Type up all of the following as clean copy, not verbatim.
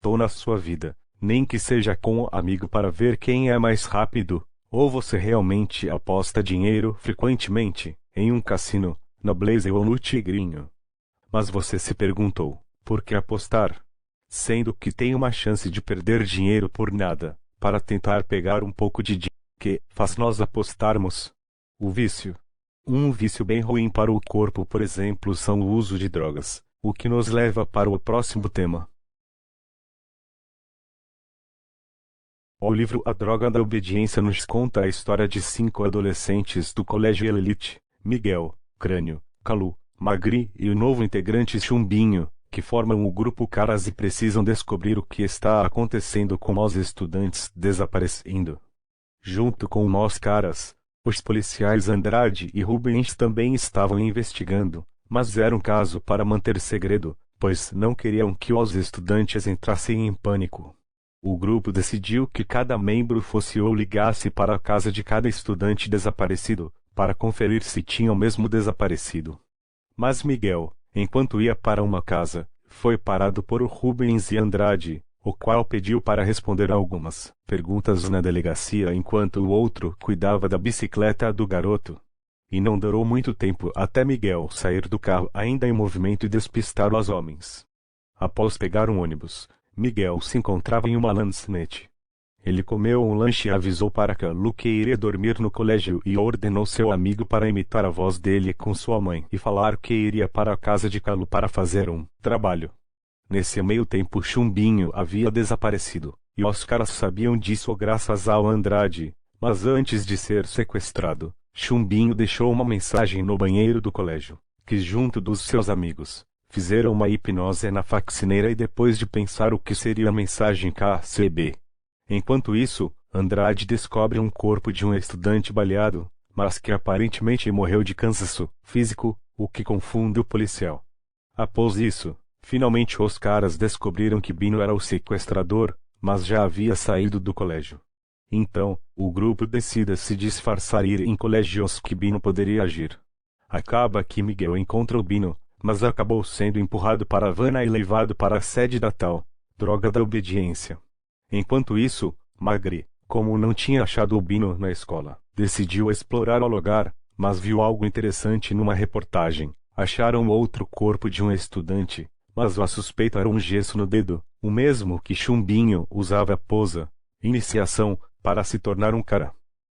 Tô na sua vida, nem que seja com um amigo para ver quem é mais rápido. Ou você realmente aposta dinheiro frequentemente em um cassino, na Blaze ou no Tigrinho? Mas você se perguntou, por que apostar? Sendo que tem uma chance de perder dinheiro por nada, para tentar pegar um pouco de dinheiro que faz nós apostarmos. O vício. Um vício bem ruim para o corpo, por exemplo, são o uso de drogas, o que nos leva para o próximo tema. O livro A Droga da Obediência nos conta a história de 5 adolescentes do Colégio Elite, Miguel, Crânio, Calu, Magri e o novo integrante Chumbinho, que formam o grupo Caras e precisam descobrir o que está acontecendo com os estudantes desaparecendo. Junto com nós Caras, os policiais Andrade e Rubens também estavam investigando, mas era um caso para manter segredo, pois não queriam que os estudantes entrassem em pânico. O grupo decidiu que cada membro fosse ou ligasse para a casa de cada estudante desaparecido, para conferir se tinham mesmo desaparecido. Mas Miguel, enquanto ia para uma casa, foi parado por Rubens e Andrade, o qual pediu para responder algumas perguntas na delegacia enquanto o outro cuidava da bicicleta do garoto. E não durou muito tempo até Miguel sair do carro ainda em movimento e despistar os homens. Após pegar um ônibus, Miguel se encontrava em uma lanchonete. Ele comeu um lanche e avisou para Calu que iria dormir no colégio e ordenou seu amigo para imitar a voz dele com sua mãe e falar que iria para a casa de Calu para fazer um trabalho. Nesse meio tempo Chumbinho havia desaparecido, e os caras sabiam disso graças ao Andrade, mas antes de ser sequestrado, Chumbinho deixou uma mensagem no banheiro do colégio, que junto dos seus amigos, fizeram uma hipnose na faxineira e depois de pensar o que seria a mensagem KCB. Enquanto isso, Andrade descobre um corpo de um estudante baleado, mas que aparentemente morreu de cansaço físico, o que confunde o policial. Após isso, finalmente os caras descobriram que Bino era o sequestrador, mas já havia saído do colégio. Então, o grupo decide se disfarçar e ir em colégios que Bino poderia agir. Acaba que Miguel encontra o Bino, mas acabou sendo empurrado para a Havana e levado para a sede da tal droga da obediência. Enquanto isso, Magri, como não tinha achado o Bino na escola, decidiu explorar o lugar, mas viu algo interessante numa reportagem. Acharam outro corpo de um estudante, mas a suspeita era um gesso no dedo, o mesmo que Chumbinho usava após a iniciação para se tornar um cara.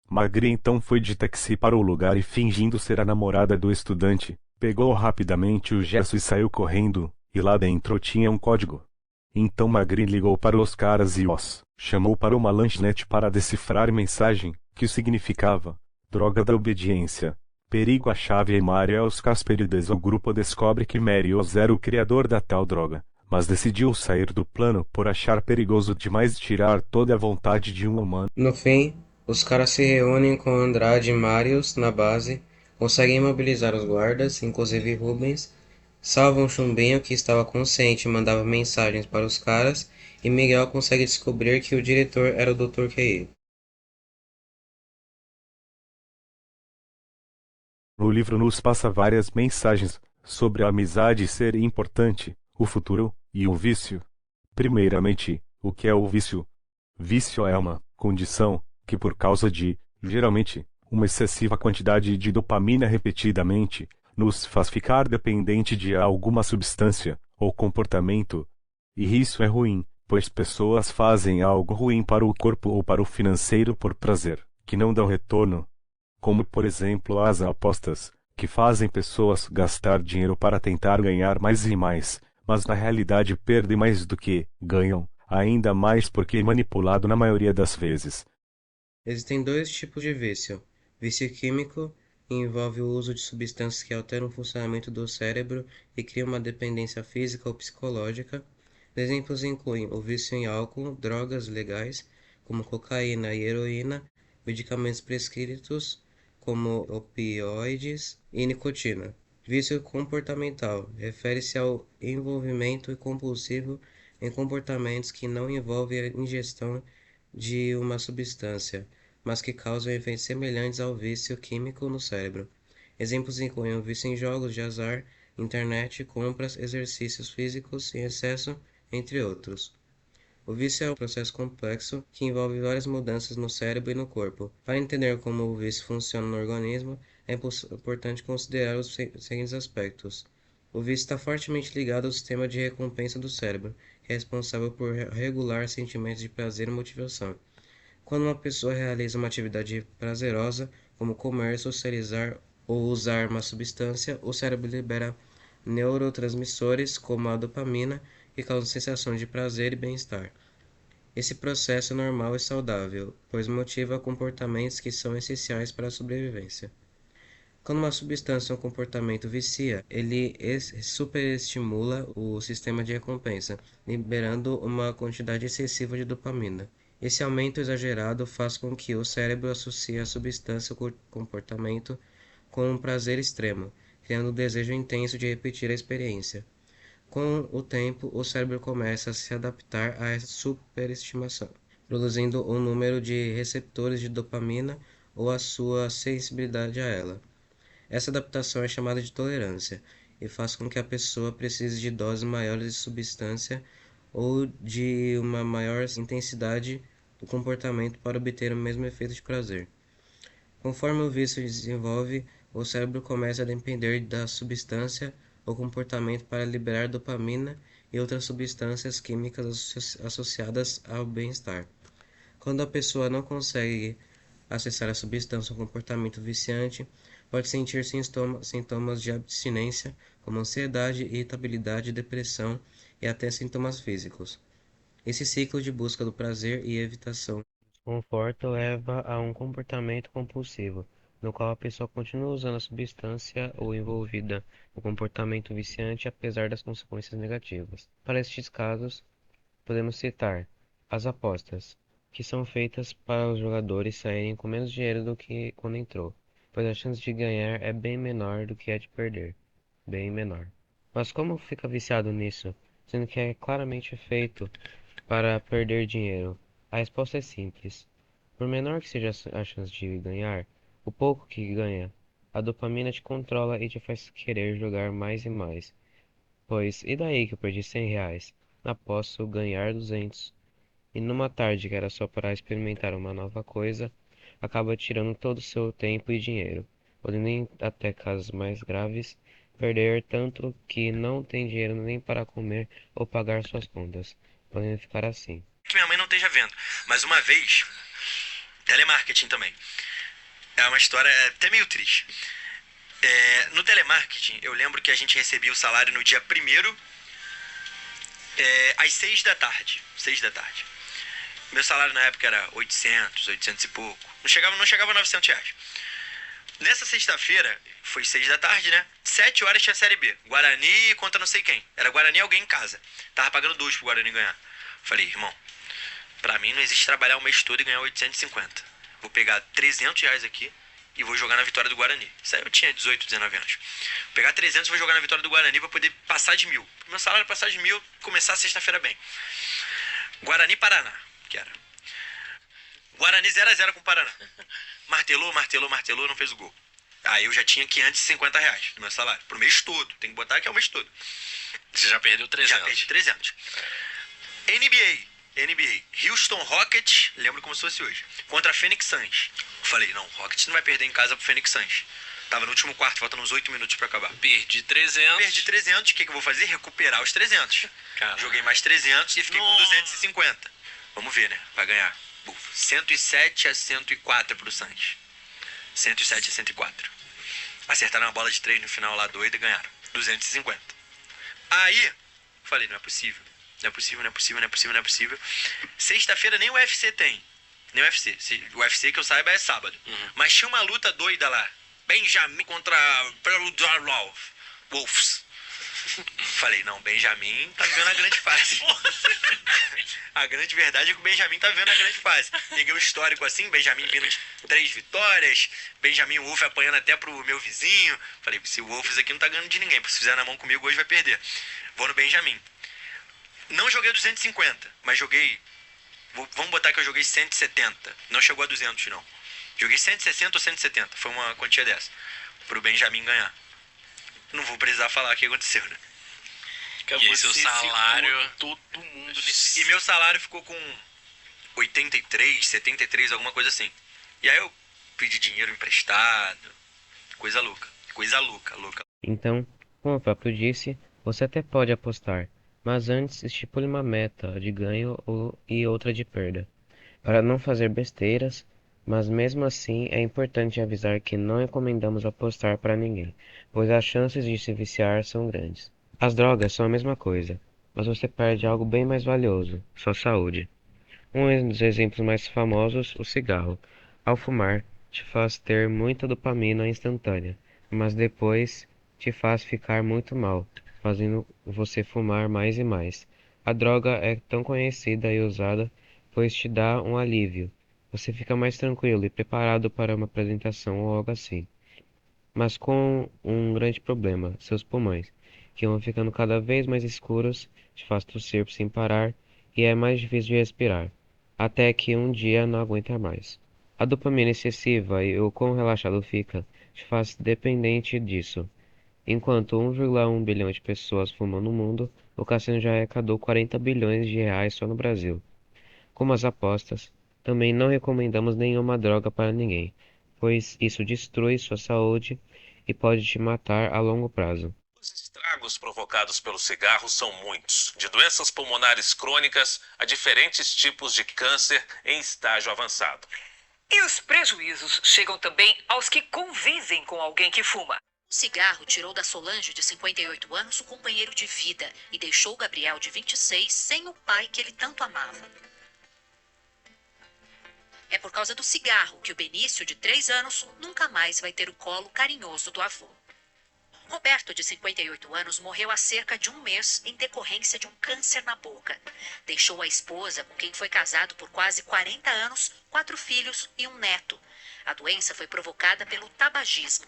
Magri então foi de táxi para o lugar e fingindo ser a namorada do estudante, pegou rapidamente o gesso e saiu correndo, e lá dentro tinha um código. Então Magri ligou para os caras e os chamou para uma lanchonete para decifrar mensagem, que significava droga da obediência. Perigo a chave e Marius Casperides. O grupo descobre que Marius era o criador da tal droga, mas decidiu sair do plano por achar perigoso demais tirar toda a vontade de um humano. No fim, os caras se reúnem com Andrade e Marius na base, conseguem imobilizar os guardas, inclusive Rubens, salvam Chumbinho que estava consciente e mandava mensagens para os caras, e Miguel consegue descobrir que o diretor era o Dr. QI. O livro nos passa várias mensagens sobre a amizade ser importante, o futuro e o vício. Primeiramente, o que é o vício? Vício é uma condição que, por causa de, geralmente, uma excessiva quantidade de dopamina repetidamente, nos faz ficar dependente de alguma substância ou comportamento. E isso é ruim, pois pessoas fazem algo ruim para o corpo ou para o financeiro por prazer, que não dão retorno, como por exemplo as apostas, que fazem pessoas gastar dinheiro para tentar ganhar mais e mais, mas na realidade perdem mais do que ganham, ainda mais porque é manipulado na maioria das vezes. Existem dois tipos de vício. Vício químico, que envolve o uso de substâncias que alteram o funcionamento do cérebro e criam uma dependência física ou psicológica. Exemplos incluem o vício em álcool, drogas legais, como cocaína e heroína, medicamentos prescritos, como opioides e nicotina. Vício comportamental refere-se ao envolvimento compulsivo em comportamentos que não envolvem a ingestão de uma substância, mas que causam efeitos semelhantes ao vício químico no cérebro. Exemplos incluem o vício em jogos de azar, internet, compras, exercícios físicos em excesso, entre outros. O vício é um processo complexo que envolve várias mudanças no cérebro e no corpo. Para entender como o vício funciona no organismo, é importante considerar os seguintes aspectos. O vício está fortemente ligado ao sistema de recompensa do cérebro, que é responsável por regular sentimentos de prazer e motivação. Quando uma pessoa realiza uma atividade prazerosa, como comer, socializar ou usar uma substância, o cérebro libera neurotransmissores como a dopamina que causam sensação de prazer e bem-estar. Esse processo é normal e saudável, pois motiva comportamentos que são essenciais para a sobrevivência. Quando uma substância ou um comportamento vicia, ele superestimula o sistema de recompensa, liberando uma quantidade excessiva de dopamina. Esse aumento exagerado faz com que o cérebro associe a substância ou comportamento com um prazer extremo, criando um desejo intenso de repetir a experiência. Com o tempo, o cérebro começa a se adaptar a essa superestimação, produzindo um número de receptores de dopamina ou a sua sensibilidade a ela. Essa adaptação é chamada de tolerância e faz com que a pessoa precise de doses maiores de substância ou de uma maior intensidade do comportamento para obter o mesmo efeito de prazer. Conforme o vício se desenvolve, o cérebro começa a depender da substância ou comportamento para liberar dopamina e outras substâncias químicas associadas ao bem-estar. Quando a pessoa não consegue acessar a substância ou comportamento viciante, pode sentir sintomas de abstinência, como ansiedade, irritabilidade, depressão e até sintomas físicos. Esse ciclo de busca do prazer e evitação conforto leva a um comportamento compulsivo, no qual a pessoa continua usando a substância ou envolvida no comportamento viciante apesar das consequências negativas. Para estes casos, podemos citar as apostas, que são feitas para os jogadores saírem com menos dinheiro do que quando entrou, pois a chance de ganhar é bem menor do que a de perder, bem menor. Mas como fica viciado nisso, sendo que é claramente feito para perder dinheiro? A resposta é simples. Por menor que seja a chance de ganhar, o pouco que ganha, a dopamina te controla e te faz querer jogar mais e mais. Pois, e daí que eu perdi R$ 100? Posso ganhar 200. E numa tarde que era só para experimentar uma nova coisa, acaba tirando todo o seu tempo e dinheiro, podendo ir até casos mais graves, perder tanto que não tem dinheiro nem para comer ou pagar suas contas, podendo ficar assim. Que minha mãe não esteja vendo, mas uma vez, telemarketing também. É uma história até meio triste. No telemarketing, eu lembro que a gente recebia o salário no dia 1º, às 6 da tarde. 6 da tarde. Meu salário na época era 800 e pouco. Não chegava a R$ 900. Nessa sexta-feira, foi 6 da tarde, né? 7 horas tinha Série B. Guarani contra não sei quem. Era Guarani e alguém em casa. Tava pagando 2 pro Guarani ganhar. Falei, irmão, pra mim não existe trabalhar o mês todo e ganhar 850. Vou pegar R$ 300 aqui e vou jogar na vitória do Guarani. Isso aí eu tinha 18, 19 anos. Vou pegar 300 e vou jogar na vitória do Guarani pra poder passar de 1.000. Meu salário passar de 1.000, começar a sexta-feira bem. Guarani Paraná, que era. Guarani 0x0 com o Paraná. Martelou, não fez o gol. Aí eu já tinha R$ 550 do meu salário. Pro mês todo. Tem que botar que é o mês todo. Você já perdeu 300. Já perdi 300. NBA. Houston Rockets, lembro como se fosse hoje, contra Phoenix Suns. Falei, não, Rockets não vai perder em casa pro Phoenix Suns. Tava no último quarto, faltando uns 8 minutos pra acabar. Perdi 300. O que eu vou fazer? Recuperar os 300. Caramba. Joguei mais 300 e fiquei com 250. Vamos ver, né? Vai ganhar. 107-104 pro Suns. 107-104. Acertaram uma bola de 3 no final lá doida e ganharam. 250. Aí, falei, não é possível. Sexta-feira nem o UFC tem. Nem o UFC. O UFC que eu saiba é sábado. Mas tinha uma luta doida lá. Benjamin contra Wolves. Falei, não, Benjamin tá vivendo a grande fase. A grande verdade é que o Benjamin tá vivendo a grande fase. Peguei o histórico assim, Benjamin vindo de 3 vitórias, Benjamin Wolf apanhando até pro meu vizinho. Falei, se o Wolves aqui não tá ganhando de ninguém, se fizer na mão comigo hoje vai perder. Vou no Benjamin. Não joguei 250, mas joguei... Vamos botar que eu joguei 170. Não chegou a 200, não. Joguei 160 ou 170. Foi uma quantia dessa. Pro Benjamin ganhar. Não vou precisar falar o que aconteceu, né? E aí seu salário... Todo mundo nesse... E meu salário ficou com 83, 73, alguma coisa assim. E aí eu pedi dinheiro emprestado. Coisa louca. Coisa louca, louca. Então, como o próprio disse, você até pode apostar, mas antes estipule uma meta de ganho e outra de perda, para não fazer besteiras, mas mesmo assim é importante avisar que não recomendamos apostar para ninguém, pois as chances de se viciar são grandes. As drogas são a mesma coisa, mas você perde algo bem mais valioso, sua saúde. Um dos exemplos mais famosos, o cigarro. Ao fumar, te faz ter muita dopamina instantânea, mas depois te faz ficar muito mal, fazendo você fumar mais e mais. A droga é tão conhecida e usada, pois te dá um alívio. Você fica mais tranquilo e preparado para uma apresentação ou algo assim. Mas com um grande problema, seus pulmões, que vão ficando cada vez mais escuros, te faz tossir sem parar e é mais difícil de respirar, até que um dia não aguenta mais. A dopamina excessiva e o quão relaxado fica te faz dependente disso. Enquanto 1,1 bilhão de pessoas fumam no mundo, o cassino já arrecadou 40 bilhões de reais só no Brasil. Como as apostas, também não recomendamos nenhuma droga para ninguém, pois isso destrói sua saúde e pode te matar a longo prazo. Os estragos provocados pelo cigarro são muitos, de doenças pulmonares crônicas a diferentes tipos de câncer em estágio avançado. E os prejuízos chegam também aos que convivem com alguém que fuma. O cigarro tirou da Solange, de 58 anos, o companheiro de vida e deixou Gabriel, de 26, sem o pai que ele tanto amava. É por causa do cigarro que o Benício, de 3 anos, nunca mais vai ter o colo carinhoso do avô. Roberto, de 58 anos, morreu há cerca de 1 mês em decorrência de um câncer na boca. Deixou a esposa, com quem foi casado por quase 40 anos, 4 filhos e um neto. A doença foi provocada pelo tabagismo.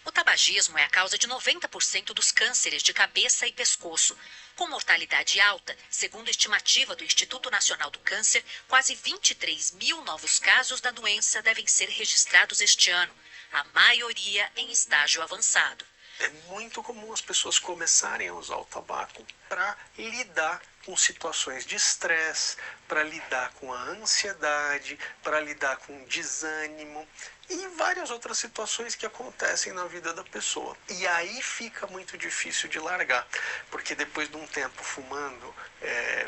O tabagismo é a causa de 90% dos cânceres de cabeça e pescoço. Com mortalidade alta, segundo a estimativa do Instituto Nacional do Câncer, quase 23 mil novos casos da doença devem ser registrados este ano, a maioria em estágio avançado. É muito comum as pessoas começarem a usar o tabaco para lidar com situações de estresse, para lidar com a ansiedade, para lidar com o desânimo e várias outras situações que acontecem na vida da pessoa. E aí fica muito difícil de largar, porque depois de um tempo fumando,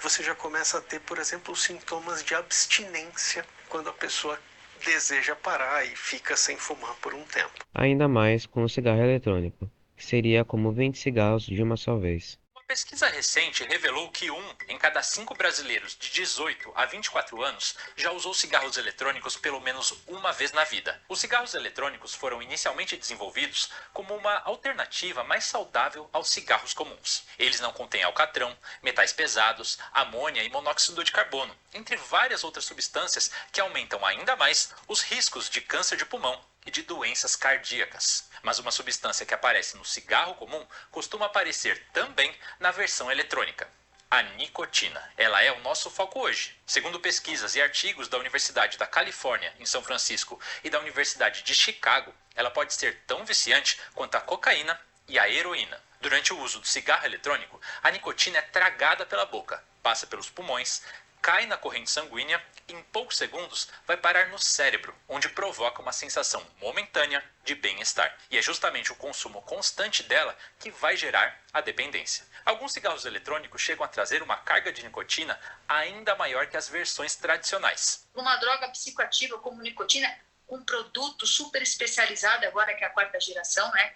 você já começa a ter, por exemplo, os sintomas de abstinência, quando a pessoa deseja parar e fica sem fumar por um tempo. Ainda mais com o cigarro eletrônico, que seria como 20 cigarros de uma só vez. Uma pesquisa recente revelou que 1 em cada 5 brasileiros de 18 a 24 anos já usou cigarros eletrônicos pelo menos uma vez na vida. Os cigarros eletrônicos foram inicialmente desenvolvidos como uma alternativa mais saudável aos cigarros comuns. Eles não contêm alcatrão, metais pesados, amônia e monóxido de carbono, entre várias outras substâncias que aumentam ainda mais os riscos de câncer de pulmão e de doenças cardíacas. Mas uma substância que aparece no cigarro comum costuma aparecer também na versão eletrônica: a nicotina. Ela é o nosso foco hoje. Segundo pesquisas e artigos da Universidade da Califórnia, em São Francisco, e da Universidade de Chicago, ela pode ser tão viciante quanto a cocaína e a heroína. Durante o uso do cigarro eletrônico, a nicotina é tragada pela boca, passa pelos pulmões, cai na corrente sanguínea e em poucos segundos vai parar no cérebro, onde provoca uma sensação momentânea de bem-estar. E é justamente o consumo constante dela que vai gerar a dependência. Alguns cigarros eletrônicos chegam a trazer uma carga de nicotina ainda maior que as versões tradicionais. Uma droga psicoativa como nicotina, um produto super especializado agora, que é a 4ª geração, né,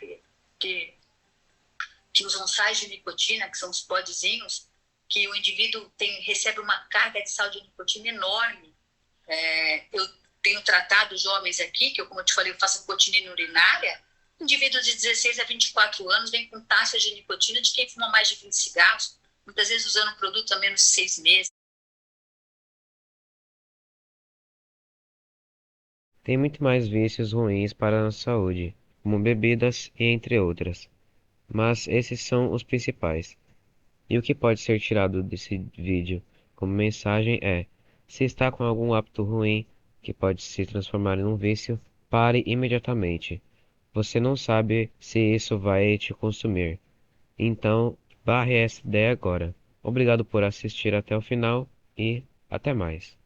que usam sais de nicotina, que são os podzinhos, que o indivíduo recebe uma carga de sal de nicotina enorme. Eu tenho tratado jovens aqui, que como eu te falei, eu faço nicotina urinária. Indivíduos de 16 a 24 anos vêm com taxas de nicotina de quem fuma mais de 20 cigarros, muitas vezes usando o produto há menos de 6 meses. Tem muito mais vícios ruins para a nossa saúde, como bebidas e entre outras. Mas esses são os principais. E o que pode ser tirado desse vídeo como mensagem é: se está com algum hábito ruim que pode se transformar em um vício, pare imediatamente. Você não sabe se isso vai te consumir. Então, barre essa ideia agora. Obrigado por assistir até o final e até mais.